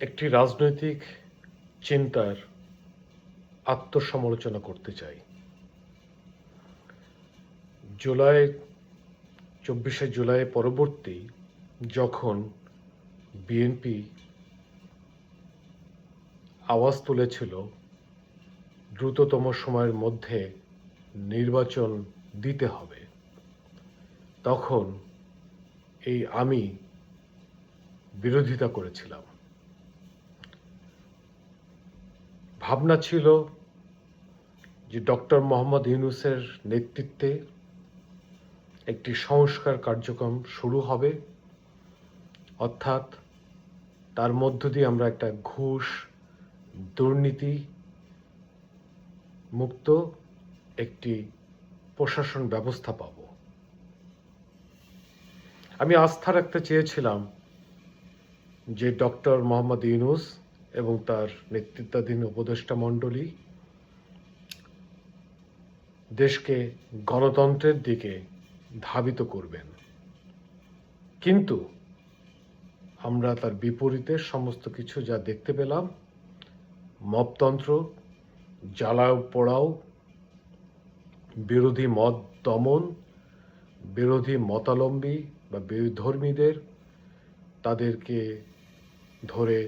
একটি রাজনৈতিক চিন্তার আত্মসমালোচনা করতে চাই। জুলাই ২৪শে জুলাই পরবর্তী যখন বিএনপি আওয়াজ তুলেছিল দ্রুততম সময়ের মধ্যে নির্বাচন দিতে হবে, তখন আমি বিরোধিতা করেছিলাম। ভাবনা ছিল যে ডক্টর মোহাম্মদ ইউনূসের নেতৃত্বে একটি সংস্কার কার্যক্রম শুরু হবে, অর্থাৎ তার মধ্য দিয়ে আমরা একটা ঘুষ দুর্নীতি মুক্ত একটি প্রশাসন ব্যবস্থা পাব। আমি আস্থা রাখতে চেয়েছিলাম যে ডক্টর মোহাম্মদ ইউনূস এবং তার নেতৃত্বাধীন উপদেষ্টা মণ্ডলী দেশকে গণতন্ত্রের দিকে ধাবিত করবেন, কিন্তু আমরা তার বিপরীতে সমস্ত কিছু যা দেখতে পেলাম, মবতন্ত্র, জ্বালাও পোড়াও, বিরোধী মত দমন, বিরোধী মতাবলম্বী বা বিধর্মীদের তাদেরকে ধরে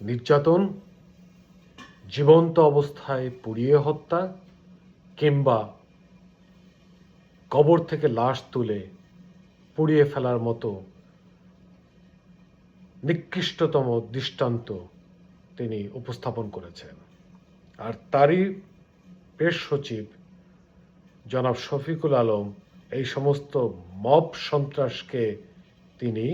নির্যাতন, জীবন্ত অবস্থায় পুড়িয়ে হত্যা কিংবা কবর থেকে লাশ তুলে পুড়িয়ে ফেলার মতো নিকৃষ্টতম দৃষ্টান্ত তিনি উপস্থাপন করেছেন। আর তারই প্রেস সচিব জনাব শফিকুল আলম এই সমস্ত মব সন্ত্রাসকে তিনি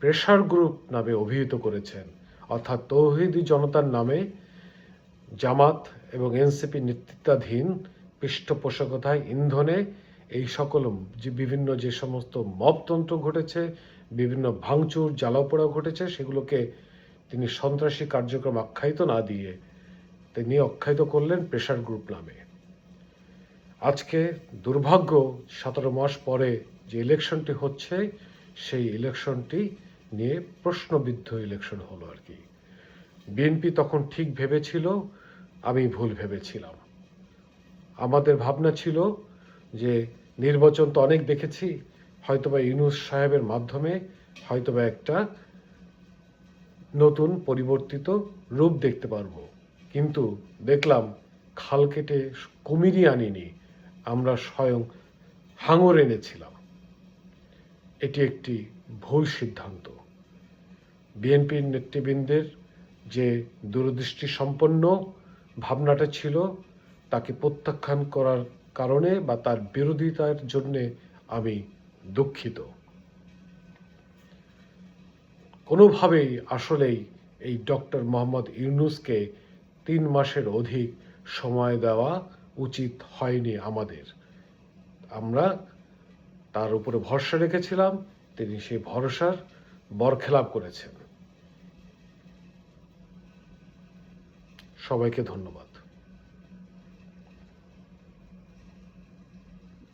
প্রেসার গ্রুপ নামে অভিহিত করেছেন, অর্থাৎ তৌহিদি জনতার নামে জামাত এবং এনসিপি নেতৃত্বাধীন পৃষ্ঠপোষকতায় ইন্ধনে এই সকল বিভিন্ন যে সমস্ত মবতন্ত্র ঘটেছে, বিভিন্ন ভাঙচুর জ্বালাপোড়া ঘটেছে, সেগুলোকে তিনি সন্ত্রাসী কার্যক্রম আখ্যায়িত না দিয়ে তিনি আখ্যায়িত করলেন প্রেসার গ্রুপ নামে। আজকে দুর্ভাগ্য 17 মাস পরে যে ইলেকশনটি হচ্ছে, সেই ইলেকশনটি নিয়ে প্রশ্নবিদ্ধ ইলেকশন হলো আর কি। বিএনপি তখন ঠিক ভেবেছিল, আমি ভুল ভেবেছিলাম। আমাদের ভাবনা ছিল যে নির্বাচন তো অনেক দেখেছি, হয়তোবা ইউনূস সাহেবের মাধ্যমে হয়তোবা একটা নতুন পরিবর্তিত রূপ দেখতে পারবো, কিন্তু দেখলাম খাল কেটে কুমিরই আনিনি, আমরা স্বয়ং হাঙর এনেছিলাম। এটি একটি ভুল সিদ্ধান্ত। বিএনপির নেতৃবৃন্দের যে দূরদৃষ্টি সম্পন্ন ভাবনাটা ছিল, তাকে প্রত্যাখ্যান করার কারণে বা তার বিরোধিতার জন্যে আমি দুঃখিত। কোনোভাবেই আসলেই এই ডক্টর মোহাম্মদ ইউনূসকে 3 মাসের অধিক সময় দেওয়া উচিত হয়নি আমাদের। আমরা তার উপরে ভরসা রেখেছিলাম, তিনি সেই ভরসার বরখেলাপ করেছেন। সবাইকে ধন্যবাদ।